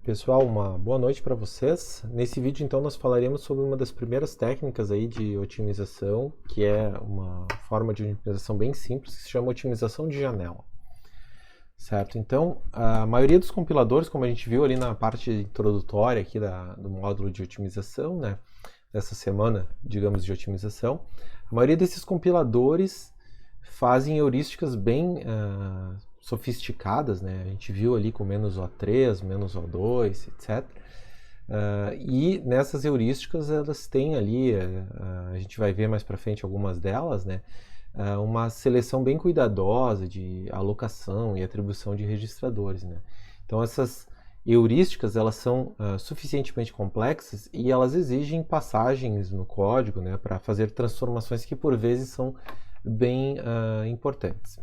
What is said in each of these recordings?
Pessoal, uma boa noite para vocês. Nesse vídeo, então, nós falaremos sobre uma das primeiras técnicas aí de otimização, que é uma forma de otimização bem simples, que se chama otimização de janela. Certo? Então, a maioria dos compiladores, como a gente viu ali na parte introdutória aqui do módulo de otimização, né, dessa semana, digamos, de otimização, a maioria desses compiladores fazem heurísticas bem sofisticadas, né? A gente viu ali com menos O3, menos O2, etc. E nessas heurísticas elas têm ali, a gente vai ver mais para frente algumas delas, né? Uma seleção bem cuidadosa de alocação e atribuição de registradores, né? Então essas heurísticas elas são suficientemente complexas e elas exigem passagens no código, né, para fazer transformações que por vezes são bem importantes.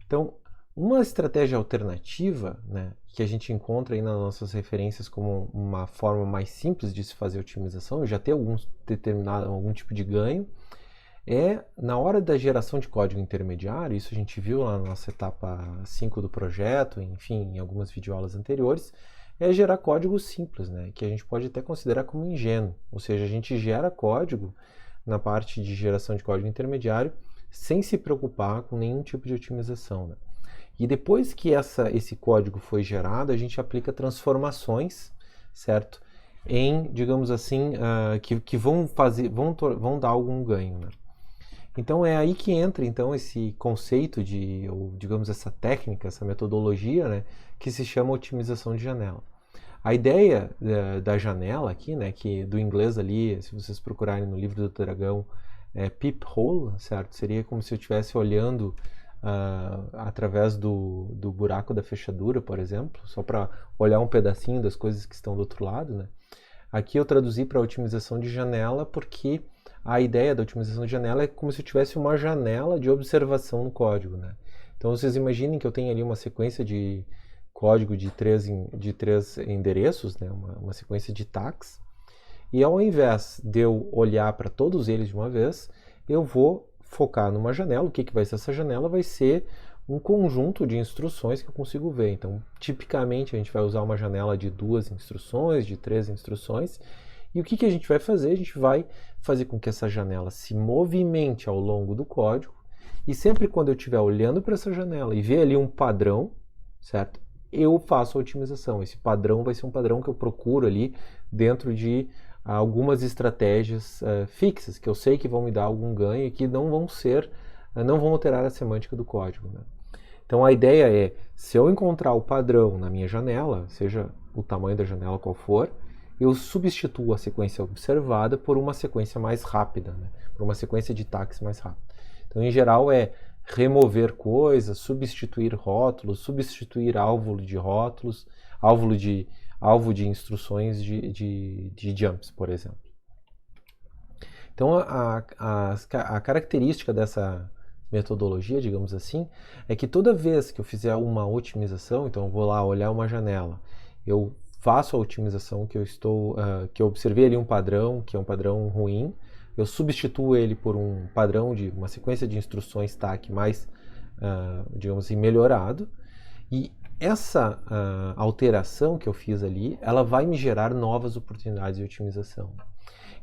Então, uma estratégia alternativa, né, que a gente encontra aí nas nossas referências como uma forma mais simples de se fazer otimização e já ter algum tipo de ganho, é na hora da geração de código intermediário. Isso a gente viu lá na nossa etapa 5 do projeto, enfim, em algumas videoaulas anteriores, é gerar código simples, né, que a gente pode até considerar como ingênuo, ou seja, a gente gera código na parte de geração de código intermediário sem se preocupar com nenhum tipo de otimização, né? E depois que esse código foi gerado, a gente aplica transformações, certo? Em, digamos assim, que vão dar algum ganho, né? Então é aí que entra então esse conceito ou digamos essa técnica, essa metodologia, né, que se chama otimização de janela. A ideia da janela aqui, né, que do inglês ali, se vocês procurarem no livro do Dragão, é peephole, certo? Seria como se eu estivesse olhando através do buraco da fechadura, por exemplo, só para olhar um pedacinho das coisas que estão do outro lado, né? Aqui eu traduzi para otimização de janela porque a ideia da otimização de janela é como se eu tivesse uma janela de observação no código, né? Então vocês imaginem que eu tenho ali uma sequência de código de três endereços, né? Uma sequência de tags, e ao invés de eu olhar para todos eles de uma vez, eu vou focar numa janela. O que vai ser essa janela? Vai ser um conjunto de instruções que eu consigo ver. Então, tipicamente, a gente vai usar uma janela de 2 instruções, de 3 instruções. E o que a gente vai fazer? A gente vai fazer com que essa janela se movimente ao longo do código. E sempre quando eu estiver olhando para essa janela e ver ali um padrão, certo? Eu faço a otimização. Esse padrão vai ser um padrão que eu procuro ali dentro de algumas estratégias fixas, que eu sei que vão me dar algum ganho e que não vão alterar a semântica do código, né? Então a ideia é, se eu encontrar o padrão na minha janela, seja o tamanho da janela qual for, eu substituo a sequência observada por uma sequência mais rápida, né? Por uma sequência de tags mais rápida. Então, em geral, é remover coisas, substituir rótulos, substituir alvo de rótulos, alvo de instruções de jumps, por exemplo. Então, a característica dessa metodologia, digamos assim, é que toda vez que eu fizer uma otimização, então eu vou lá olhar uma janela, eu faço a otimização que eu observei ali um padrão, que é um padrão ruim, eu substituo ele por um padrão de uma sequência de instruções TAC mais, digamos assim, melhorado, e essa alteração que eu fiz ali, ela vai me gerar novas oportunidades de otimização.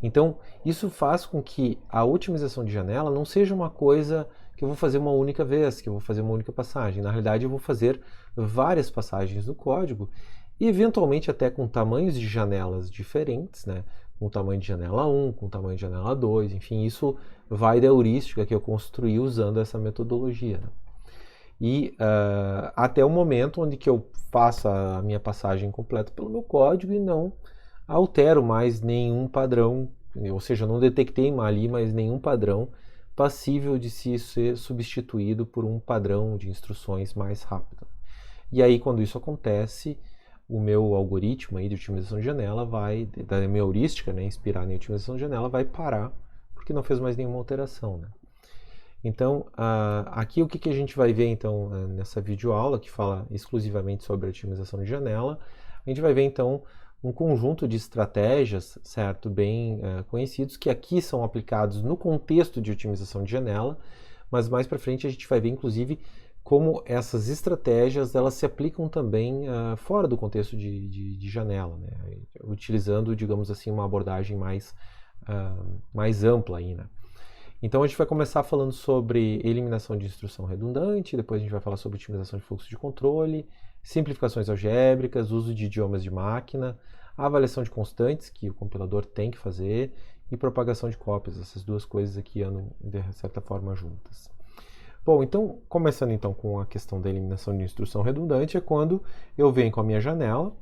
Então, isso faz com que a otimização de janela não seja uma coisa que eu vou fazer uma única vez, que eu vou fazer uma única passagem. Na realidade, eu vou fazer várias passagens no código, e eventualmente até com tamanhos de janelas diferentes, né? Com tamanho de janela 1, com tamanho de janela 2, enfim, isso vai da heurística que eu construí usando essa metodologia, né? E até o momento onde que eu faço a minha passagem completa pelo meu código e não altero mais nenhum padrão, ou seja, não detectei ali mais nenhum padrão passível de se ser substituído por um padrão de instruções mais rápido. E aí, quando isso acontece, o meu algoritmo aí de otimização de janela da minha heurística, né, inspirada em otimização de janela, vai parar, porque não fez mais nenhuma alteração, né? Então, aqui o que a gente vai ver então nessa videoaula, que fala exclusivamente sobre otimização de janela, a gente vai ver então um conjunto de estratégias, certo, bem conhecidos, que aqui são aplicados no contexto de otimização de janela, mas mais para frente a gente vai ver inclusive como essas estratégias elas se aplicam também fora do contexto de janela, né? Utilizando, digamos assim, uma abordagem mais ampla aí, né? Então a gente vai começar falando sobre eliminação de instrução redundante, depois a gente vai falar sobre otimização de fluxo de controle, simplificações algébricas, uso de idiomas de máquina, avaliação de constantes, que o compilador tem que fazer, e propagação de cópias. Essas duas coisas aqui andam, de certa forma, juntas. Bom, então, começando então com a questão da eliminação de instrução redundante, é quando eu venho com a minha janela.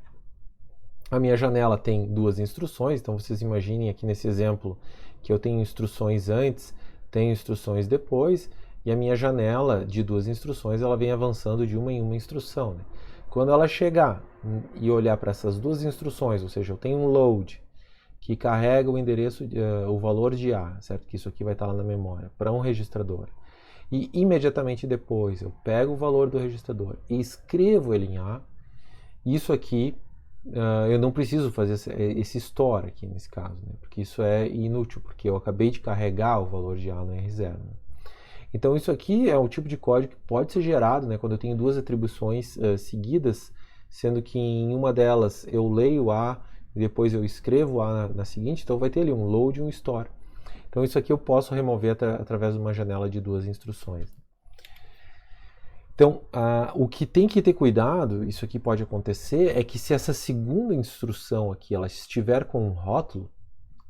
A minha janela tem duas instruções, então vocês imaginem aqui nesse exemplo que eu tenho instruções antes, tenho instruções depois, e a minha janela de duas instruções ela vem avançando de uma em uma instrução, né? Quando ela chegar e olhar para essas duas instruções, ou seja, eu tenho um load que carrega o endereço, o valor de A, certo? Que isso aqui vai estar lá na memória, para um registrador. E imediatamente depois eu pego o valor do registrador e escrevo ele em A. Isso aqui eu não preciso fazer esse store aqui nesse caso, né? Porque isso é inútil, porque eu acabei de carregar o valor de A no R0. Né? Então isso aqui é um tipo de código que pode ser gerado, né, quando eu tenho duas atribuições seguidas, sendo que em uma delas eu leio A e depois eu escrevo A na seguinte, então vai ter ali um load e um store. Então isso aqui eu posso remover através de uma janela de duas instruções. Então, o que tem que ter cuidado, isso aqui pode acontecer, é que se essa segunda instrução aqui ela estiver com um rótulo,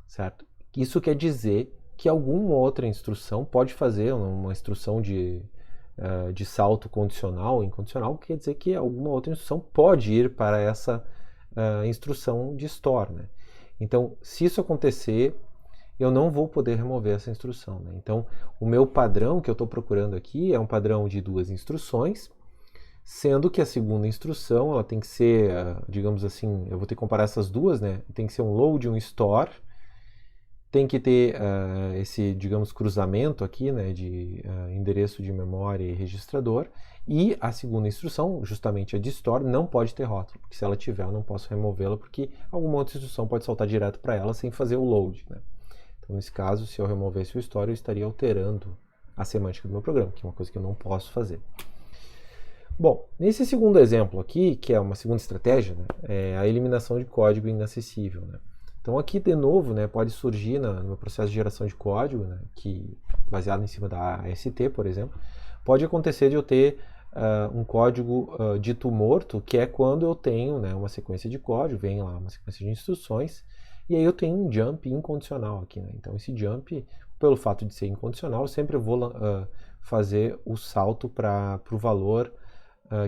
certo? Isso quer dizer que alguma outra instrução pode fazer uma instrução de salto condicional ou incondicional, quer dizer que alguma outra instrução pode ir para essa instrução de store. Né? Então, se isso acontecer, eu não vou poder remover essa instrução. Né? Então, o meu padrão que eu estou procurando aqui é um padrão de duas instruções, sendo que a segunda instrução ela tem que ser, digamos assim, eu vou ter que comparar essas duas, né? Tem que ser um load e um store, tem que ter esse, digamos, cruzamento aqui, né, de endereço de memória e registrador, e a segunda instrução, justamente a de store, não pode ter rótulo, porque se ela tiver eu não posso removê-la, porque alguma outra instrução pode saltar direto para ela sem fazer o load. Né? Então, nesse caso, se eu removesse o store, eu estaria alterando a semântica do meu programa, que é uma coisa que eu não posso fazer. Bom, nesse segundo exemplo aqui, que é uma segunda estratégia, né, é a eliminação de código inacessível. Né? Então aqui, de novo, né, pode surgir no processo de geração de código, né, que, baseado em cima da AST, por exemplo, pode acontecer de eu ter um código dito morto, que é quando eu tenho, né, uma sequência de código, vem lá uma sequência de instruções, e aí eu tenho um jump incondicional aqui. Né? Então esse jump, pelo fato de ser incondicional, eu sempre vou fazer o salto para o valor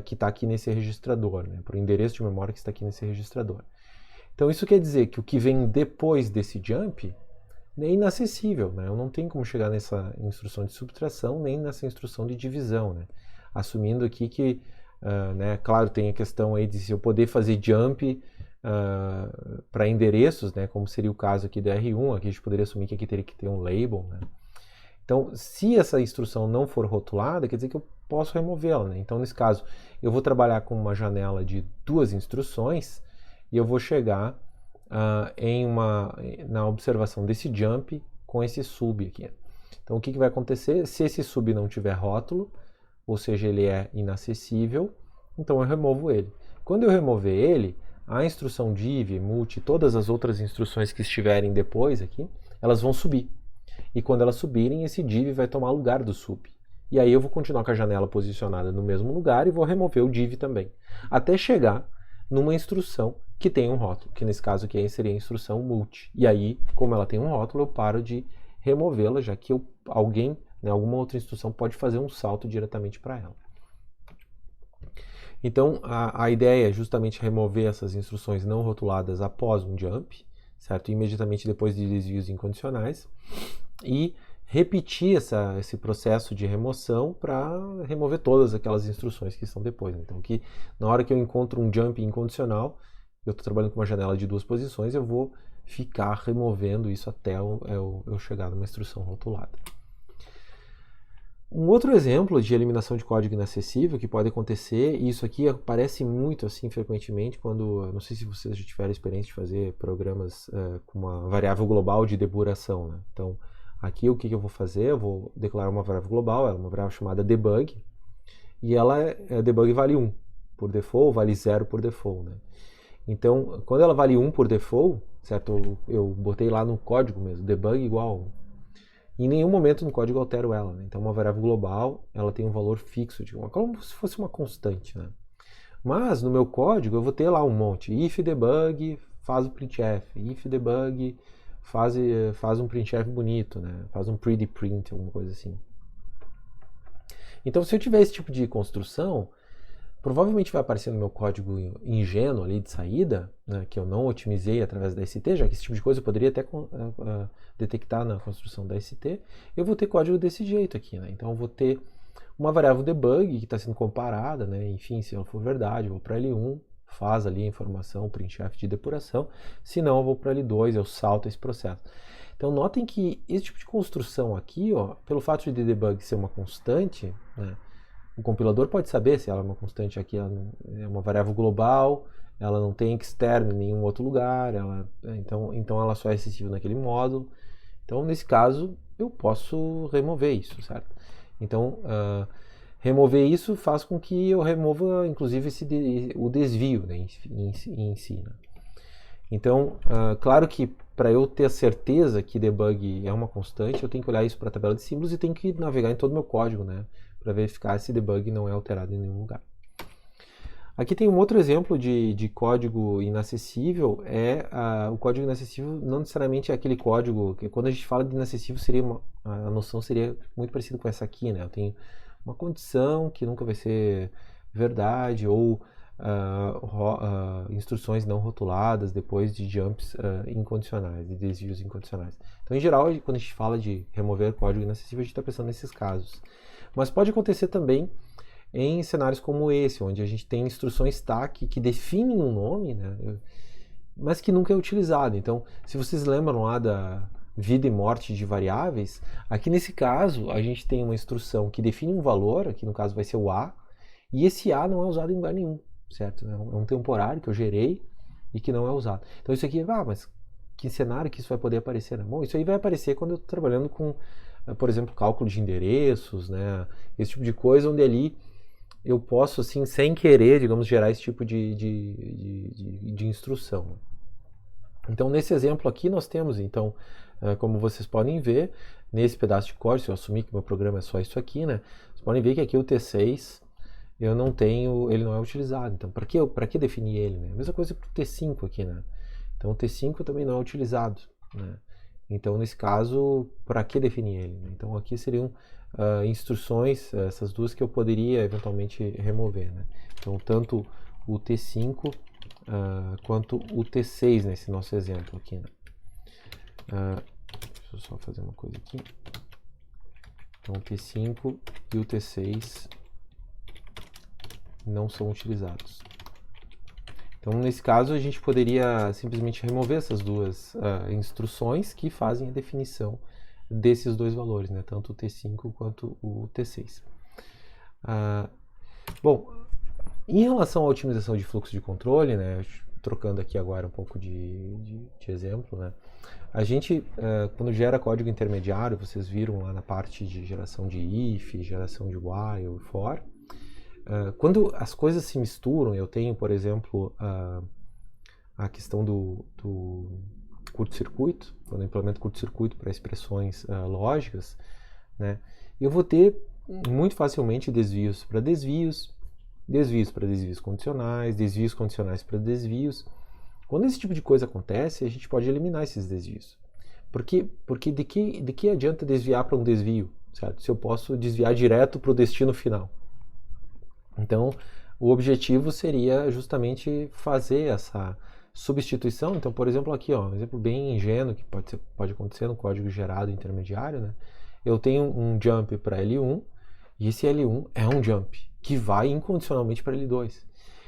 que está aqui nesse registrador, né, para o endereço de memória que está aqui nesse registrador. Então isso quer dizer que o que vem depois desse jump é inacessível, né? Eu não tenho como chegar nessa instrução de subtração nem nessa instrução de divisão, né? Assumindo aqui que, né, claro, tem a questão aí de se eu poder fazer jump para endereços, né, como seria o caso aqui do R1, aqui a gente poderia assumir que aqui teria que ter um label, né? Então, se essa instrução não for rotulada, quer dizer que eu posso removê-la, né? Então, nesse caso, eu vou trabalhar com uma janela de duas instruções, e eu vou chegar na observação desse jump com esse sub aqui. Então, o que vai acontecer? Se esse sub não tiver rótulo, ou seja, ele é inacessível, então eu removo ele. Quando eu remover ele, a instrução div, multi, todas as outras instruções que estiverem depois aqui, elas vão subir. E quando elas subirem, esse div vai tomar lugar do sub. E aí eu vou continuar com a janela posicionada no mesmo lugar e vou remover o div também. Até chegar numa instrução que tem um rótulo, que nesse caso aqui seria a instrução multi. E aí, como ela tem um rótulo, eu paro de removê-la, já que alguém, né, alguma outra instrução pode fazer um salto diretamente para ela. Então, a ideia é justamente remover essas instruções não rotuladas após um jump, certo? Imediatamente depois de desvios incondicionais, e repetir esse processo de remoção para remover todas aquelas instruções que estão depois. Então, que na hora que eu encontro um jump incondicional, eu estou trabalhando com uma janela de duas posições, eu vou ficar removendo isso até eu chegar numa instrução rotulada. Um outro exemplo de eliminação de código inacessível que pode acontecer, e isso aqui aparece muito assim frequentemente quando, não sei se vocês já tiveram experiência de fazer programas com uma variável global de depuração, né? Então, aqui o que eu vou fazer? Eu vou declarar uma variável global, ela é uma variável chamada debug, e ela debug vale 1 por default, vale 0 por default, né? Então, quando ela vale 1 por default, certo? Eu botei lá no código mesmo, debug igual. Em nenhum momento no código eu altero ela, né? Então, uma variável global, ela tem um valor fixo, como se fosse uma constante, né? Mas no meu código eu vou ter lá um monte. If debug faz o printf, if debug faz um printf bonito, né? Faz um pretty print, alguma coisa assim. Então, se eu tiver esse tipo de construção, provavelmente vai aparecer no meu código ingênuo ali de saída, né, que eu não otimizei através da ST, já que esse tipo de coisa eu poderia até detectar na construção da ST. Eu vou ter código desse jeito aqui, né? Então eu vou ter uma variável debug que está sendo comparada, né? Enfim, se ela for verdade, eu vou para L1, faz ali a informação, printf de depuração. Se não, eu vou para L2, eu salto esse processo. Então notem que esse tipo de construção aqui, ó, pelo fato de debug ser uma constante, né, o compilador pode saber se ela é uma constante aqui, ela é uma variável global, ela não tem externo em nenhum outro lugar, então ela só é acessível naquele módulo. Então, nesse caso, eu posso remover isso, certo? Então, remover isso faz com que eu remova, inclusive, o desvio, né, em si. Né? Então, claro que para eu ter a certeza que debug é uma constante, eu tenho que olhar isso para a tabela de símbolos e tenho que navegar em todo o meu código, né, para verificar se debug não é alterado em nenhum lugar. Aqui tem um outro exemplo de código inacessível, o código inacessível não necessariamente é aquele código, que quando a gente fala de inacessível, a noção seria muito parecida com essa aqui, né? Eu tenho uma condição que nunca vai ser verdade, ou instruções não rotuladas depois de jumps incondicionais, de desvios incondicionais. Então, em geral, quando a gente fala de remover código inacessível, a gente está pensando nesses casos. Mas pode acontecer também em cenários como esse, onde a gente tem instruções stack que definem um nome, né, mas que nunca é utilizado. Então, se vocês lembram lá da vida e morte de variáveis, aqui nesse caso a gente tem uma instrução que define um valor, aqui no caso vai ser o A, e esse A não é usado em lugar nenhum, certo? É um temporário que eu gerei e que não é usado. Então isso aqui, mas que cenário que isso vai poder aparecer? Né? Bom, isso aí vai aparecer quando eu estou trabalhando com, por exemplo, cálculo de endereços, né? Esse tipo de coisa, onde ali eu posso, assim, sem querer, digamos, gerar esse tipo de instrução. Então, nesse exemplo aqui, nós temos, então, como vocês podem ver, nesse pedaço de código, se eu assumir que meu programa é só isso aqui, né? Vocês podem ver que aqui o T6, eu não tenho, ele não é utilizado. Então, para que definir ele? Né? A mesma coisa para o T5 aqui, né? Então, o T5 também não é utilizado, né? Então, nesse caso, para que definir ele? Né? Então, aqui seriam instruções, essas duas que eu poderia eventualmente remover. Né? Então, tanto o T5 quanto o T6 nesse nosso exemplo aqui. Né? Deixa eu só fazer uma coisa aqui. Então, o T5 e o T6 não são utilizados. Então, nesse caso, a gente poderia simplesmente remover essas duas instruções que fazem a definição desses dois valores, né? Tanto o T5 quanto o T6. Bom, em relação à otimização de fluxo de controle, né? Trocando aqui agora um pouco de exemplo, né? A gente, quando gera código intermediário, vocês viram lá na parte de geração de if, geração de while e for, quando as coisas se misturam, eu tenho, por exemplo, a questão do curto-circuito, quando eu implemento curto-circuito para expressões lógicas, né, eu vou ter muito facilmente desvios para desvios, desvios para desvios condicionais para desvios. Quando esse tipo de coisa acontece, a gente pode eliminar esses desvios. Porque de que adianta desviar para um desvio, certo? Se eu posso desviar direto para o destino final. Então, o objetivo seria justamente fazer essa substituição. Então, por exemplo, aqui, ó, um exemplo bem ingênuo que pode acontecer no código gerado intermediário, né? Eu tenho um jump para L1 e esse L1 é um jump que vai incondicionalmente para L2.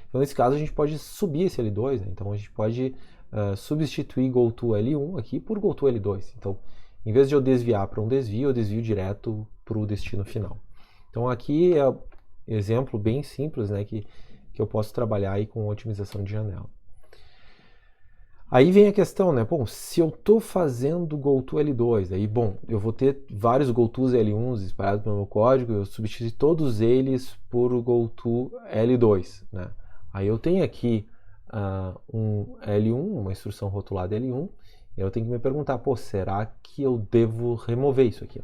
Então, nesse caso, a gente pode subir esse L2, né? Então, a gente pode substituir goToL1 aqui por goToL2. Então, em vez de eu desviar para um desvio, eu desvio direto para o destino final. Então, aqui é exemplo bem simples, né, que eu posso trabalhar aí com otimização de janela. Aí vem a questão, né? Bom, se eu estou fazendo GoTo L2, aí, bom, eu vou ter vários GoTos L1s espalhados no meu código, eu substitui todos eles por o GoTo L2, né? Aí eu tenho aqui um L1, uma instrução rotulada L1, e eu tenho que me perguntar, pô, será que eu devo remover isso aqui?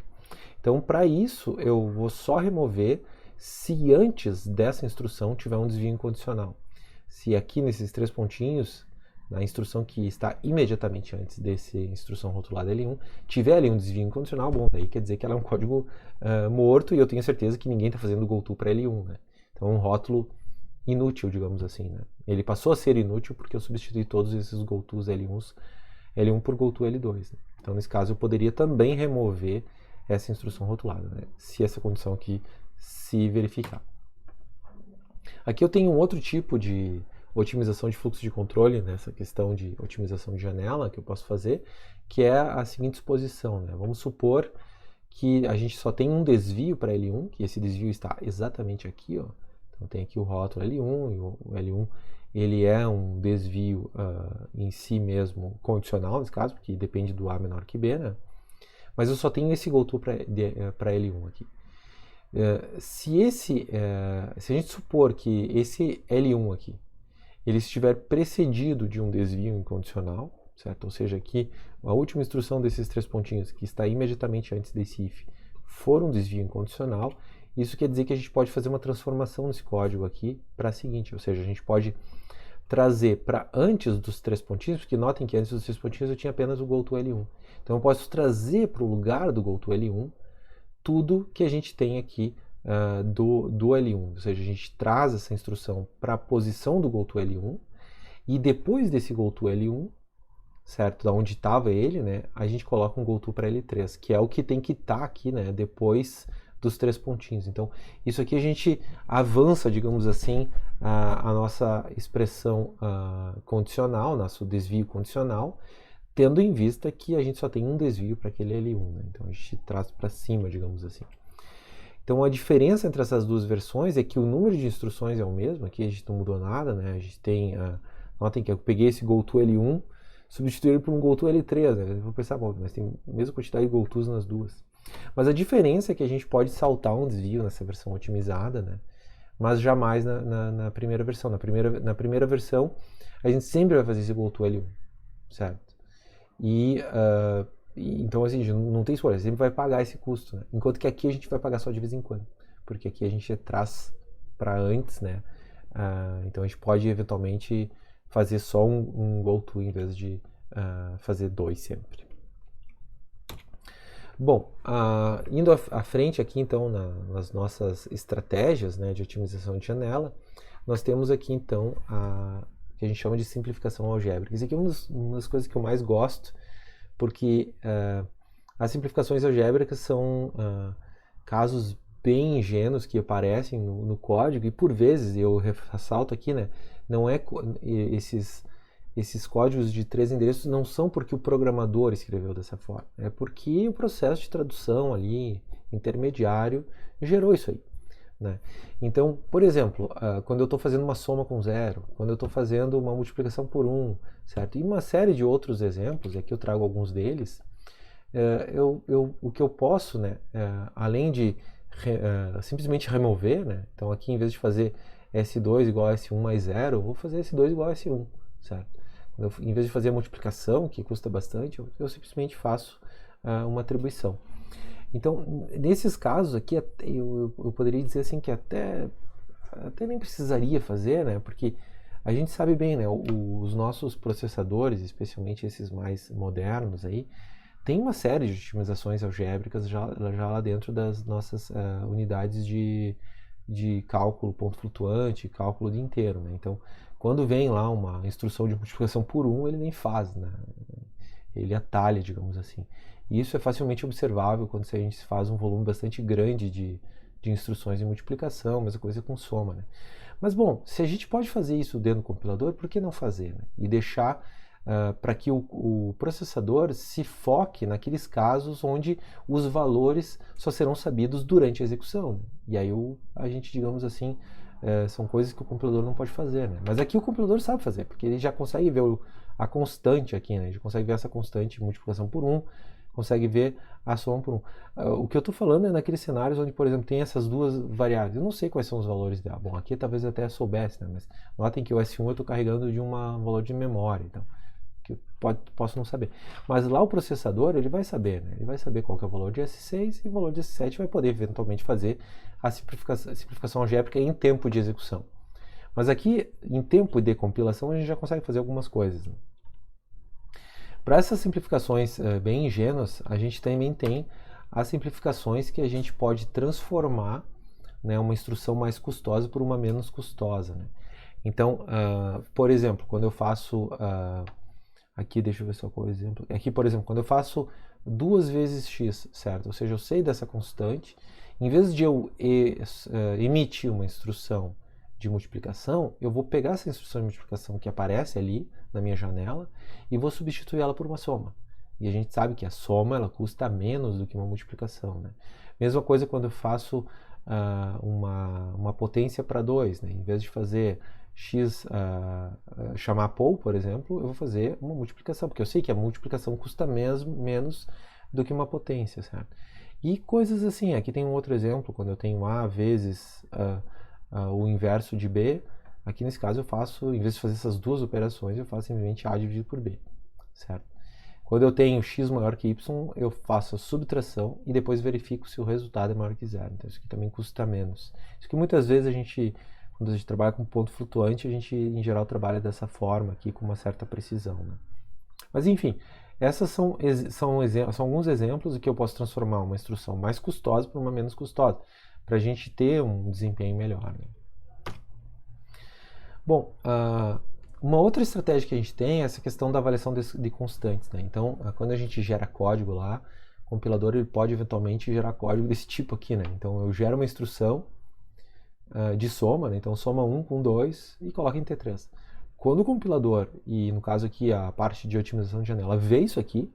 Então, para isso, eu vou só remover se antes dessa instrução tiver um desvio incondicional. Se aqui nesses 3 pontinhos, na instrução que está imediatamente antes dessa instrução rotulada L1, tiver ali um desvio incondicional, bom, daí quer dizer que ela é um código morto e eu tenho certeza que ninguém está fazendo GoTo para L1, né? Então é um rótulo inútil, digamos assim, né? Ele passou a ser inútil porque eu substituí todos esses GoTos L1s, L1 por GoTo L2, né? Então nesse caso eu poderia também remover essa instrução rotulada, né? Se essa condição aqui se verificar. Aqui eu tenho um outro tipo de otimização de fluxo de controle, nessa questão de otimização de janela que eu posso fazer, que é a seguinte exposição, né? Vamos supor que a gente só tem um desvio para L1, que esse desvio está exatamente aqui, ó. Então tem aqui o rótulo L1, e o L1 ele é um desvio em si mesmo condicional, nesse caso, porque depende do A menor que B, né? Mas eu só tenho esse GoTo para L1 aqui. Se a gente supor que esse L1 aqui ele estiver precedido de um desvio incondicional, certo? Ou seja, aqui a última instrução desses 3 pontinhos que está imediatamente antes desse if for um desvio incondicional, isso quer dizer que a gente pode fazer uma transformação nesse código aqui para a seguinte, ou seja, a gente pode trazer para antes dos 3 pontinhos, porque notem que antes dos 3 pontinhos eu tinha apenas o GoTo L1. Então eu posso trazer para o lugar do GoTo L1 tudo que a gente tem aqui do L1, ou seja, a gente traz essa instrução para a posição do GoTo L1 e depois desse GoTo L1, certo, da onde estava ele, né, a gente coloca um GoTo para L3, que é o que tem que estar aqui, né, depois dos 3 pontinhos. Então, isso aqui a gente avança, digamos assim, a nossa expressão condicional, nosso desvio condicional, tendo em vista que a gente só tem um desvio para aquele L1, né? Então a gente traz para cima, digamos assim. Então a diferença entre essas duas versões é que o número de instruções é o mesmo, aqui a gente não mudou nada, né? A gente tem, notem que eu peguei esse GoTo L1, substituí ele por um GoTo L3, né? Eu vou pensar, bom, mas tem a mesma quantidade de GoTos nas duas. Mas a diferença é que a gente pode saltar um desvio nessa versão otimizada, né? Mas jamais na primeira versão. Na primeira versão, a gente sempre vai fazer esse GoTo L1, certo? Então, assim, não tem escolha, sempre vai pagar esse custo, né? Enquanto que aqui a gente vai pagar só de vez em quando, porque aqui a gente traz para antes, né? Então a gente pode eventualmente fazer só um GoTo em vez de fazer 2 sempre. Bom, indo à frente aqui então nas nossas estratégias, né, de otimização de janela, nós temos aqui então que a gente chama de simplificação algébrica. Isso aqui é uma das coisas que eu mais gosto, porque as simplificações algébricas são casos bem ingênuos que aparecem no código, e por vezes, eu ressalto aqui, né, não é esses códigos de 3 endereços não são porque o programador escreveu dessa forma, é porque o processo de tradução ali, intermediário, gerou isso aí, né? Então, por exemplo, quando eu estou fazendo uma soma com 0, quando eu estou fazendo uma multiplicação por 1, certo? E uma série de outros exemplos, aqui eu trago alguns deles, o que eu posso, né, além de simplesmente remover, né? Então aqui em vez de fazer S2 igual a S1 mais 0, eu vou fazer S2 igual a S1, certo? Em vez de fazer a multiplicação, que custa bastante, eu simplesmente faço uma atribuição. Então, nesses casos aqui, eu poderia dizer assim que até nem precisaria fazer, né? Porque a gente sabe bem, né? Os nossos processadores, especialmente esses mais modernos aí, tem uma série de otimizações algébricas já lá dentro das nossas unidades de cálculo ponto flutuante, cálculo de inteiro, né? Então, quando vem lá uma instrução de multiplicação por 1, ele nem faz, né? Ele atalha, digamos assim. E isso é facilmente observável quando a gente faz um volume bastante grande de instruções de multiplicação, mesma coisa com soma, né? Mas, bom, se a gente pode fazer isso dentro do compilador, por que não fazer, né? E deixar para que o processador se foque naqueles casos onde os valores só serão sabidos durante a execução, né? E aí a gente, digamos assim, são coisas que o compilador não pode fazer, né? Mas aqui o compilador sabe fazer, porque ele já consegue ver a constante aqui, né? Ele já consegue ver essa constante de multiplicação por 1, consegue ver a soma por 1. O que eu estou falando é naqueles cenários onde, por exemplo, tem essas duas variáveis. Eu não sei quais são os valores dela. Bom, aqui talvez eu até soubesse, né? Mas notem que o S1 eu estou carregando de um valor de memória, então que posso não saber. Mas lá o processador, ele vai saber, né? Ele vai saber qual que é o valor de S6 e o valor de S7 vai poder eventualmente fazer a simplificação algébrica em tempo de execução. Mas aqui, em tempo de compilação, a gente já consegue fazer algumas coisas, né? Para essas simplificações bem ingênuas, a gente também tem as simplificações que a gente pode transformar, né, uma instrução mais custosa por uma menos custosa, né? Então, por exemplo, quando eu faço... aqui, deixa eu ver só qual é o exemplo. Aqui, por exemplo, quando eu faço 2 vezes x, certo? Ou seja, eu sei dessa constante. Em vez de eu emitir uma instrução de multiplicação, eu vou pegar essa instrução de multiplicação que aparece ali na minha janela e vou substituir ela por uma soma. E a gente sabe que a soma ela custa menos do que uma multiplicação, né? Mesma coisa quando eu faço uma potência para 2, né? Em vez de fazer x chamar pol, por exemplo, eu vou fazer uma multiplicação, porque eu sei que a multiplicação custa menos do que uma potência, certo? E coisas assim, aqui tem um outro exemplo, quando eu tenho a vezes o inverso de b, aqui nesse caso eu faço, em vez de fazer essas duas operações, eu faço simplesmente a dividido por b, certo? Quando eu tenho x maior que y, eu faço a subtração e depois verifico se o resultado é maior que zero. Então isso aqui também custa menos. Isso que muitas vezes quando a gente trabalha com ponto flutuante, a gente em geral trabalha dessa forma aqui com uma certa precisão, né? Mas enfim, essas são alguns exemplos de que eu posso transformar uma instrução mais custosa por uma menos custosa, para a gente ter um desempenho melhor, né? Bom, uma outra estratégia que a gente tem é essa questão da avaliação de constantes, né? Então, quando a gente gera código lá, o compilador ele pode eventualmente gerar código desse tipo aqui, né? Então, eu gero uma instrução de soma, né? Então soma 1 com 2 e coloca em T3. Quando o compilador, e no caso aqui a parte de otimização de janela, vê isso aqui,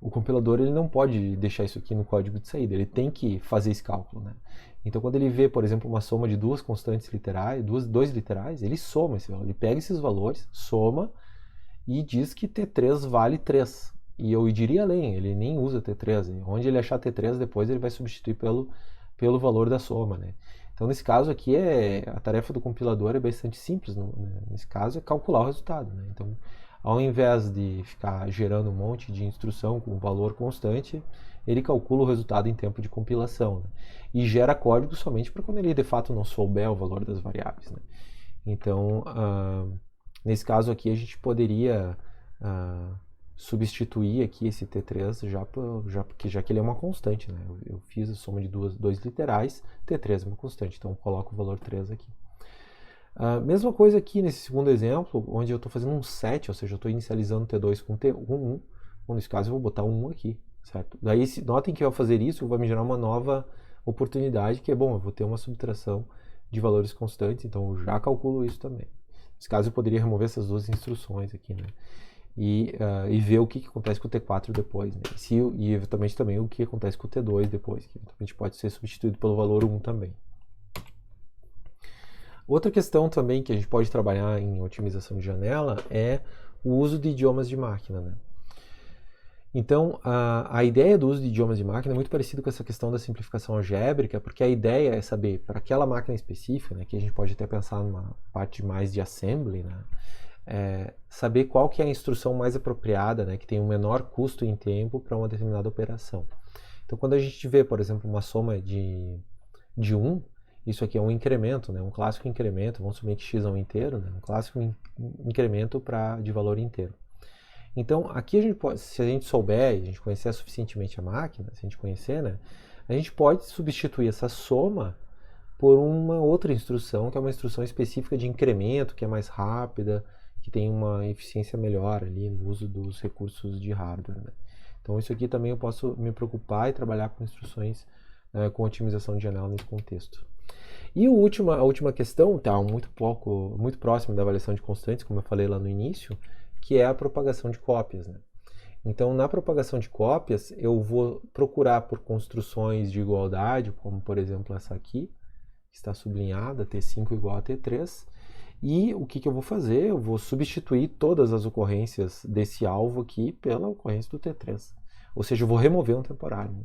o compilador ele não pode deixar isso aqui no código de saída, ele tem que fazer esse cálculo, né? Então quando ele vê, por exemplo, uma soma de duas constantes literais, dois literais, ele soma esse valor, ele pega esses valores, soma e diz que T3 vale 3. E eu diria além, ele nem usa T3, onde ele achar T3 depois ele vai substituir pelo valor da soma, né? Então, nesse caso aqui, a tarefa do compilador é bastante simples, nesse caso, é calcular o resultado, né? Então, ao invés de ficar gerando um monte de instrução com valor constante, ele calcula o resultado em tempo de compilação, né? E gera código somente para quando ele, de fato, não souber o valor das variáveis, né? Então, nesse caso aqui, a gente poderia substituir aqui esse T3 já que ele é uma constante, né? Eu fiz a soma de dois literais, T3 é uma constante, então eu coloco o valor 3 aqui. Mesma coisa aqui nesse segundo exemplo, onde eu estou fazendo um set, ou seja, eu estou inicializando T2 com T1, bom, nesse caso eu vou botar um 1 aqui, certo? Daí, notem que ao fazer isso, vai me gerar uma nova oportunidade, que é bom, eu vou ter uma subtração de valores constantes, então eu já calculo isso também. Nesse caso eu poderia remover essas duas instruções aqui, né? E ver o que acontece com o T4 depois, né? E eventualmente também o que acontece com o T2 depois, que eventualmente pode ser substituído pelo valor 1 também. Outra questão também que a gente pode trabalhar em otimização de janela é o uso de idiomas de máquina, né? Então, a ideia do uso de idiomas de máquina é muito parecida com essa questão da simplificação algébrica, porque a ideia é saber, para aquela máquina específica, né, que a gente pode até pensar numa parte mais de assembly, né, saber qual que é a instrução mais apropriada, né, que tem o menor custo em tempo para uma determinada operação. Então, quando a gente vê, por exemplo, uma soma de 1, isso aqui é um incremento, né, um clássico incremento, vamos supor que x é um inteiro, né, um clássico incremento de valor inteiro. Então, aqui a gente pode, se a gente souber e a gente conhecer suficientemente a máquina, se a gente conhecer, né, a gente pode substituir essa soma por uma outra instrução, que é uma instrução específica de incremento, que é mais rápida, que tem uma eficiência melhor ali no uso dos recursos de hardware, né? Então, isso aqui também eu posso me preocupar e trabalhar com instruções com otimização de janela nesse contexto. E a última questão, tá muito próxima da avaliação de constantes, como eu falei lá no início, que é a propagação de cópias, né? Então, na propagação de cópias, eu vou procurar por construções de igualdade, como por exemplo essa aqui, que está sublinhada, T5 igual a T3, e o que eu vou fazer? Eu vou substituir todas as ocorrências desse alvo aqui pela ocorrência do T3, ou seja, eu vou remover um temporário. Né?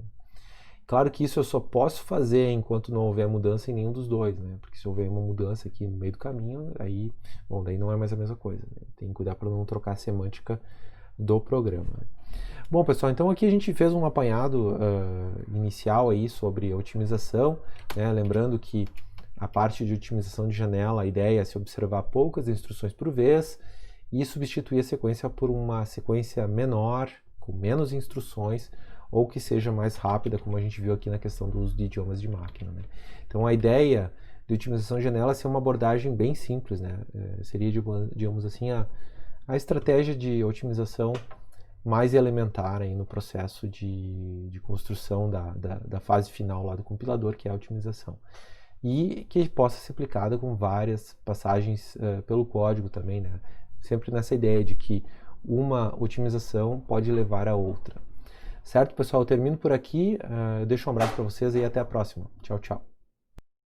Claro que isso eu só posso fazer enquanto não houver mudança em nenhum dos dois, né? Porque se houver uma mudança aqui no meio do caminho, aí, bom, daí não é mais a mesma coisa. Né? Tem que cuidar para não trocar a semântica do programa. Né? Bom, pessoal, então aqui a gente fez um apanhado inicial aí sobre a otimização, né? Lembrando que a parte de otimização de janela, a ideia é se observar poucas instruções por vez e substituir a sequência por uma sequência menor, com menos instruções, ou que seja mais rápida, como a gente viu aqui na questão do uso de idiomas de máquina. Né? Então a ideia de otimização de janela é ser uma abordagem bem simples, né? Seria, digamos assim, a estratégia de otimização mais elementar aí no processo de construção da fase final lá do compilador, que é a otimização. E que possa ser aplicada com várias passagens pelo código também, né? Sempre nessa ideia de que uma otimização pode levar a outra. Certo, pessoal? Eu termino por aqui. Eu deixo um abraço para vocês e até a próxima. Tchau, tchau.